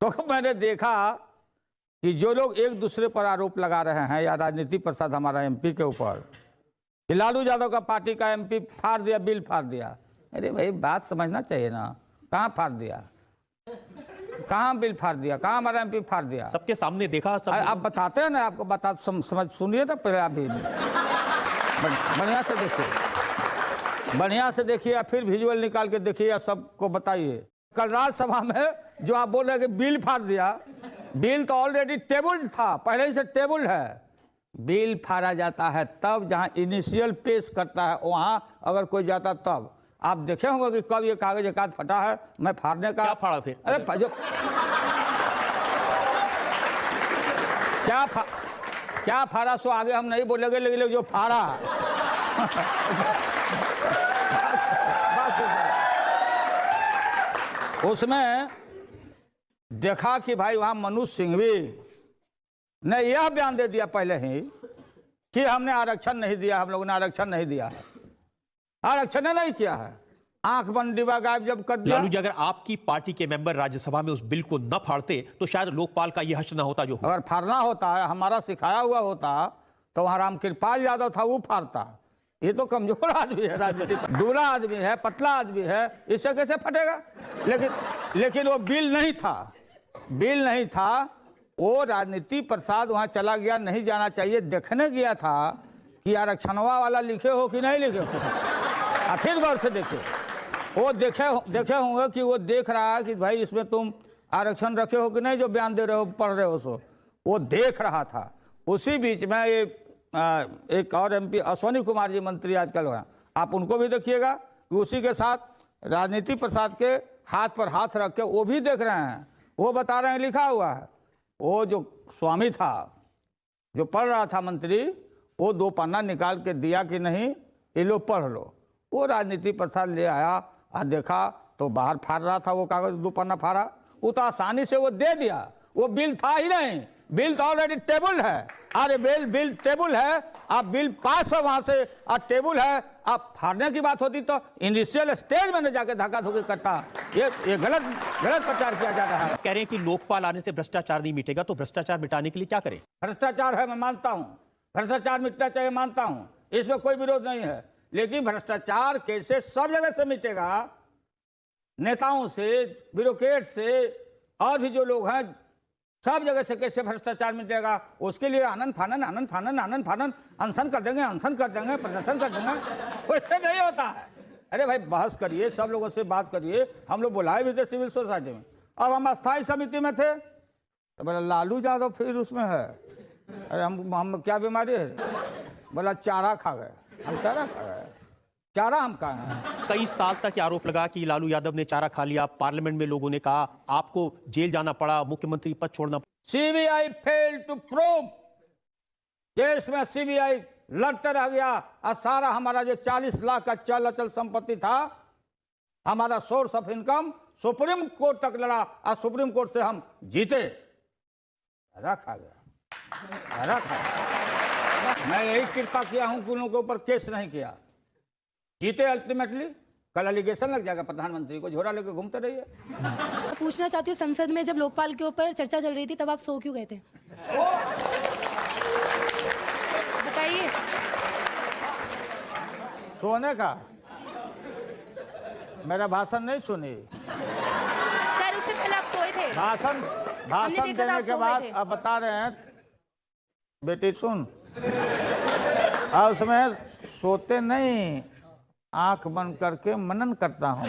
तो मैंने देखा कि जो लोग एक दूसरे पर आरोप लगा रहे हैं, या राजनीति प्रसाद हमारा एमपी के ऊपर कि लालू यादव का पार्टी का एमपी फाड़ दिया, बिल फाड़ दिया। अरे भाई बात समझना चाहिए ना, कहाँ फाड़ दिया, कहाँ बिल फाड़ दिया, कहाँ हमारा एमपी फाड़ दिया? सबके सामने देखा सब। आप बताते हैं ना, आपको बता समझ सुनिए ना पहले आप भी बढ़िया से देखिए, बढ़िया से देखिए, या फिर विजुअल निकाल के देखिए, या सबको बताइए। कल राज्यसभा में जो आप बोल रहे हैं कि बिल फाड़ दिया, बिल तो ऑलरेडी टेबल था, पहले ही से टेबल है। बिल फाड़ा जाता है तब जहां इनिशियल पेश करता है, वहां अगर कोई जाता तब। आप देखे होंगे कि कब ये कागज एक आध फटा है मैं फाड़ने का। क्या फाड़ा फिर? अरे जो क्या फाड़ा सो आगे हम नहीं बोलेंगे, लेकिन जो फाड़ा उसमें देखा कि भाई वहां मनोज सिंघवी ने यह बयान दे दिया पहले ही कि हमने आरक्षण नहीं दिया, हम लोगों ने आरक्षण नहीं दिया है, आरक्षण नहीं किया है। आंख बंद डिबा गायब जब कर दिया। लालू जी, अगर आपकी पार्टी के मेंबर राज्यसभा में उस बिल को न फाड़ते तो शायद लोकपाल का यह हश्र न होता जो। अगर फाड़ना होता है, हमारा सिखाया हुआ होता, तो वहां रामकृपाल यादव था, वो फाड़ता। ये तो कमजोर आदमी है, राजनीति दूल्हा आदमी है, पतला आदमी है, इससे कैसे फटेगा? लेकिन वो बिल नहीं था, बिल नहीं था। वो राजनीति प्रसाद वहां चला गया, नहीं जाना चाहिए, देखने गया था कि आरक्षणवा वाला लिखे हो कि नहीं लिखे हो। फिर गौर से देखे, वो देखे होंगे कि वो देख रहा है कि भाई इसमें तुम आरक्षण रखे हो कि नहीं, जो बयान दे रहे हो, पढ़ रहे हो, सो वो देख रहा था। उसी बीच में ये एक और एमपी अश्विनी कुमार जी मंत्री आजकल हुआ, आप उनको भी देखिएगा कि उसी के साथ राजनीति प्रसाद के हाथ पर हाथ रख के वो भी देख रहे हैं, वो बता रहे हैं, लिखा हुआ है। वो जो स्वामी था, जो पढ़ रहा था मंत्री, वो 2 पन्ना निकाल के दिया कि नहीं, ये लो पढ़ लो। वो राजनीति प्रसाद ले आया और देखा तो बाहर फाड़ रहा था, वो कागज 2 पन्ना फाड़ा, वो तो आसानी से वो दे दिया। वो बिल था ही नहीं, बिल तो ऑलरेडी टेबल है। अरे बिल टेबल है, आप बिल पास है वहां से, और टेबल है, आप फाड़ने की बात होती तो इनिशियल स्टेज में न जाके धक्का धुक्की करता। ये गलत प्रचार किया जा रहा है। कह रहे हैं कि लोकपाल आने से भ्रष्टाचार नहीं मिटेगा, तो भ्रष्टाचार मिटाने के लिए क्या करें? भ्रष्टाचार है, मैं मानता हूं, भ्रष्टाचार मिटना चाहिए, मानता हूं, इसमें कोई विरोध नहीं है। लेकिन भ्रष्टाचार कैसे सब जगह से मिटेगा, नेताओं से, ब्यूरोक्रेट से, और भी जो लोग हैं, सब जगह से कैसे भ्रष्टाचार मिटेगा? उसके लिए आनंद फानन अनशन कर देंगे, प्रदर्शन कर देंगे, वैसे नहीं होता है। अरे भाई बहस करिए, सब लोगों से बात करिए। हम लोग बुलाए भी थे सिविल सोसाइटी में, अब हम अस्थायी समिति में थे, तो बोला लालू यादव फिर उसमें है। अरे हम क्या बीमारी है? बोला चारा खा गए। हम चारा खा गए? चारा हम कहा है? कई साल तक आरोप लगा कि लालू यादव ने चारा खा लिया। पार्लियामेंट में लोगों ने कहा आपको जेल जाना पड़ा, मुख्यमंत्री पद छोड़ना। CBI fail to prove, case में सीबीआई लड़ते रह गया, और सारा हमारा जो 40 लाख का चल अचल संपत्ति था, हमारा source of income, supreme court तक लड़ा, और सुप्रीम कोर्ट से हम जीते। रखा गया, रखा गया। मैं यही कृपा किया हूं कि उन लोगों के ऊपर केस नहीं किया, जीते अल्टीमेटली। कल एलिगेशन लग जाएगा प्रधानमंत्री को, झोरा लेके घूमते रहिए। पूछना चाहती हूँ, संसद में जब लोकपाल के ऊपर चर्चा चल रही थी तब आप सो क्यों गए थे? बताइए। सोने का मेरा भाषण नहीं सुनी सर, उससे पहले आप सोए थे। भाषण देने के बाद अब बता रहे हैं, बेटी सुन, और उसमें सोते नहीं, आंख बंद करके मनन करता हूं।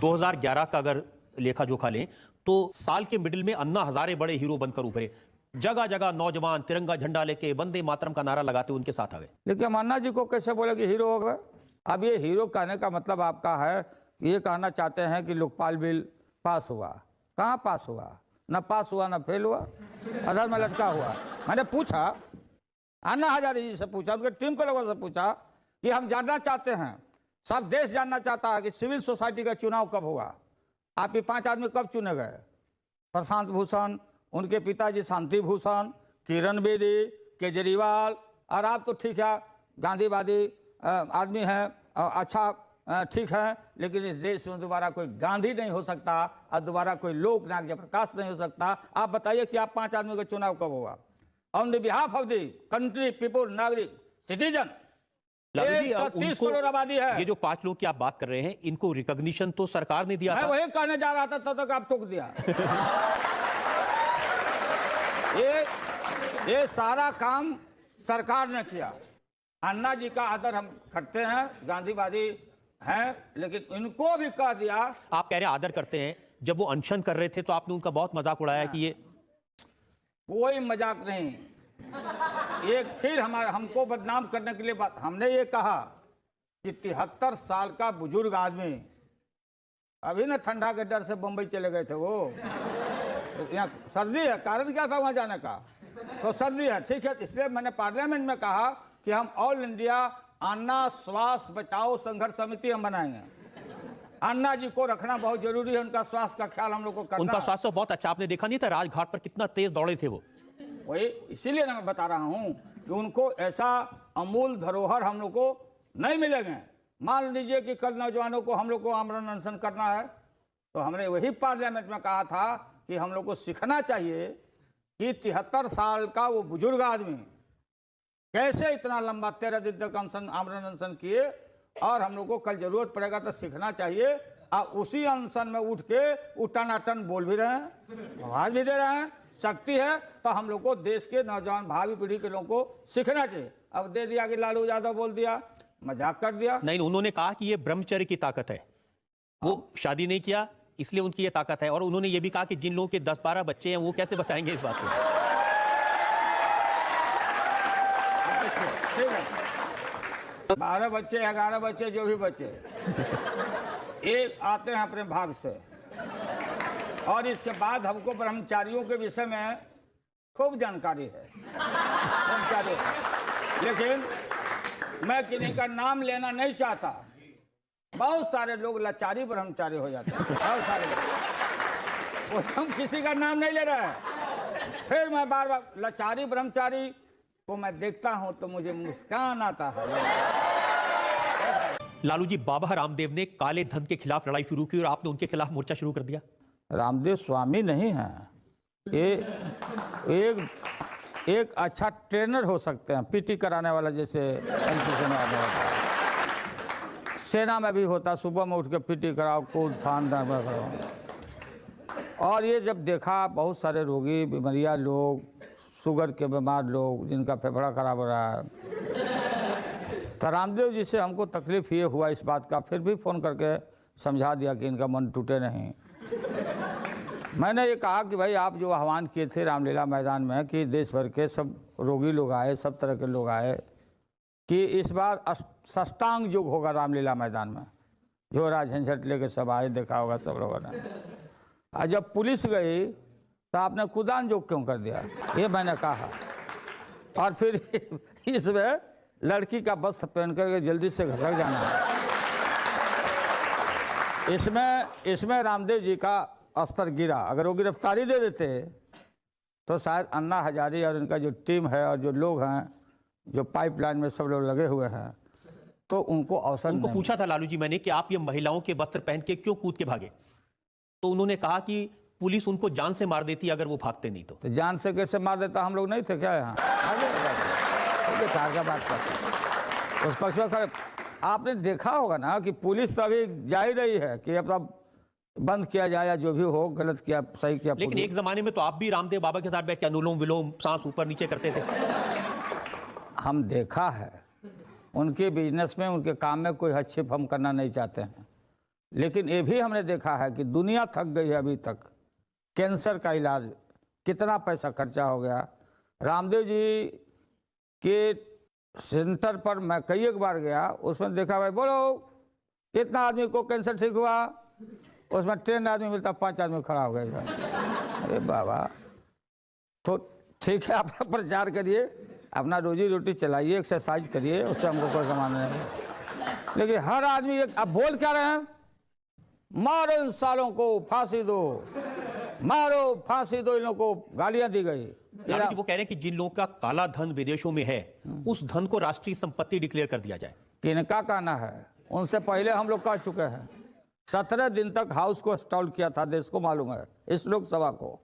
2011 का अगर लेखा जोखा लें तो साल के मिडिल में अन्ना हजारे बड़े हीरो बनकर उभरे। जगह जगह नौजवान तिरंगा झंडा लेके वंदे मातरम का नारा लगाते उनके साथ आ गए। लेकिन अन्ना जी को कैसे बोले कि हीरो हो गए? अब ये हीरो कहने का मतलब आपका है, ये कहना चाहते हैं कि लोकपाल बिल पास हुआ। कहाँ पास हुआ? न पास हुआ, न फेल हुआ, अधर में लटका हुआ। मैंने पूछा, अन्ना हजारे जी से पूछा, उनके टीम के लोगों से पूछा कि हम जानना चाहते हैं, सब देश जानना चाहता है कि सिविल सोसाइटी का चुनाव कब होगा। आप ये 5 आदमी कब चुने गए? प्रशांत भूषण, उनके पिताजी शांति भूषण, किरण बेदी, केजरीवाल, और आप तो ठीक है गांधीवादी आदमी हैं, अच्छा ठीक है, लेकिन इस देश में दोबारा कोई गांधी नहीं हो सकता और दोबारा कोई लोकनायक जयप्रकाश नहीं हो सकता। आप बताइए कि आप 5 आदमी का चुनाव कब होगा? On the behalf of the country, people, नागरिक, सिटीजन। लालू जी, 130 करोड़ आबादी है। ये जो 5 लोग की आप बात कर रहे हैं, इनको रिकॉग्निशन तो सरकार ने दिया मैं था। वही कहने जा रहा था, तब तक आप टोक दिया। ये सारा काम सरकार ने किया। अन्ना जी का आदर हम करते हैं, गांधीवादी हैं, लेकिन इनको भी कह दिया। आप कह रहे हैं आदर करते हैं, जब वो अनशन कर रहे थे तो आपने उनका बहुत मजाक उड़ाया कि ये कोई मजाक नहीं। एक फिर हमको बदनाम करने के लिए बात, हमने ये कहा कि 73 साल का बुजुर्ग आदमी, अभी ना ठंडा के डर से बंबई चले गए थे वो। यहाँ सर्दी है, कारण क्या था वहाँ जाने का? तो सर्दी है, ठीक है। इसलिए मैंने पार्लियामेंट में कहा कि हम ऑल इंडिया अन्ना स्वास्थ्य बचाओ संघर्ष समिति हम बनाएंगे। अन्ना जी को रखना बहुत जरूरी है, उनका स्वास्थ्य का ख्याल हम लोग को करना। उनका स्वास्थ्य बहुत अच्छा, आपने देखा नहीं था राजघाट पर कितना तेज दौड़े थे वो। वही इसीलिए मैं बता रहा हूं कि उनको ऐसा अमूल धरोहर हम लोग को नहीं मिलेंगे। मान लीजिए कि कल नौजवानों को हम लोग को आमरण अनशन करना है, तो हमने वही पार्लियामेंट में कहा था कि हम लोग को सीखना चाहिए कि 73 साल का वो बुजुर्ग आदमी कैसे इतना लंबा 13 दिन तक आमरण अनशन किए, और हम लोग को कल जरूरत पड़ेगा तो सीखना चाहिए। और उसी अनशन में उठ के टनाटन बोल भी रहे हैं, आवाज भी दे रहे हैं, शक्ति है। तो हम लोग को देश के नौजवान भावी पीढ़ी के लोगों को सीखना चाहिए। अब दे दिया कि लालू यादव बोल दिया, मजाक कर दिया। नहीं, उन्होंने कहा कि ये ब्रह्मचर्य की ताकत है, वो शादी नहीं किया इसलिए उनकी ये ताकत है। और उन्होंने ये भी कहा कि जिन लोगों के 10-12 बच्चे हैं वो कैसे बताएंगे इस बात को। 12 बच्चे, 11 बच्चे, जो भी बच्चे, एक आते हैं अपने भाग से। और इसके बाद हमको ब्रह्मचारियों के विषय में खूब जानकारी है, लेकिन मैं किन्हीं का नाम लेना नहीं चाहता। बहुत सारे लोग लाचारी ब्रह्मचारी हो जाते हैं, बहुत सारे लोग। वो हम किसी का नाम नहीं ले रहे हैं। फिर मैं बार बार लाचारी ब्रह्मचारी को मैं देखता हूं तो मुझे मुस्कान आता है। लालू जी, बाबा रामदेव ने काले धन के खिलाफ लड़ाई शुरू की और आपने उनके खिलाफ मोर्चा शुरू कर दिया। रामदेव स्वामी नहीं है, एक अच्छा ट्रेनर हो सकते हैं, पीटी कराने वाला, जैसे एनसीसी में आदमी होता है, सेना में भी होता, सुबह में उठ के पीटी कराओ, कूद फान कराओ। और ये जब देखा बहुत सारे रोगी, बीमारियां लोग, शुगर के बीमार लोग, जिनका फेफड़ा खराब हो रहा है, तो रामदेव जी से हमको तकलीफ ये हुआ इस बात का, फिर भी फ़ोन करके समझा दिया कि इनका मन टूटे नहीं। मैंने ये कहा कि भाई आप जो आह्वान किए थे रामलीला मैदान में कि देश भर के सब रोगी लोग आए, सब तरह के लोग आए, कि इस बार साष्टांग योग होगा रामलीला मैदान में, झोरा झंझट लेके सब आए, देखा होगा सब लोगों ने। और जब पुलिस गई तो आपने कुदान योग क्यों कर दिया, ये मैंने कहा। और फिर इसमें लड़की का वस्त्र पहन करके जल्दी से घसक जाना है। इसमें रामदेव जी का अस्तर गिरा। अगर वो गिरफ्तारी दे देते तो शायद अन्ना हजारी और इनका जो टीम है और जो लोग हैं, जो पाइपलाइन में सब लोग लगे हुए हैं, तो उनको अवसर उनको पूछा था लालू जी मैंने कि आप ये महिलाओं के वस्त्र पहन के क्यों कूद के भागे, तो उन्होंने कहा कि पुलिस उनको जान से मार देती अगर वो भागते नहीं तो जान से कैसे मार देता? हम लोग नहीं थे क्या यहाँ? बात करते उस पक्ष में खड़े। आपने देखा होगा ना कि पुलिस तो अभी जा ही रही है कि अब बंद किया जाए या जो भी हो, गलत किया सही किया। लेकिन एक जमाने में तो आप भी रामदेव बाबा के साथ बैठ के अनुलोम विलोम, सांस ऊपर नीचे करते थे। हम देखा है उनके बिजनेस में, उनके काम में कोई हस्तक्षेप हम करना नहीं चाहते हैं, लेकिन ये भी हमने देखा है कि दुनिया थक गई है। अभी तक कैंसर का इलाज कितना पैसा खर्चा हो गया। रामदेव जी के सेंटर पर मैं कई एक बार गया, उसमें देखा भाई बोलो कितना आदमी को कैंसर ठीक हुआ, उसमें 10 आदमी मिलता, 5 आदमी खड़ा हो गया। अरे बाबा, तो ठीक है आप प्रचार करिए, अपना रोजी रोटी चलाइए, एक्सरसाइज करिए, उससे हमको कोई कमाना नहीं। लेकिन हर आदमी आप बोल क्या रहे हैं? मारो इन सालों को, फांसी दो, मारो फांसी दो, इन लोगों को गालियां दी गई। वो कह रहे हैं कि जिन लोगों का काला धन विदेशों में है, उस धन को राष्ट्रीय संपत्ति डिक्लेयर कर दिया जाए। किनका कहना है? उनसे पहले हम लोग कह चुके हैं। 17 दिन तक हाउस को स्टॉल किया था, देश को मालूम है, इस लोकसभा को।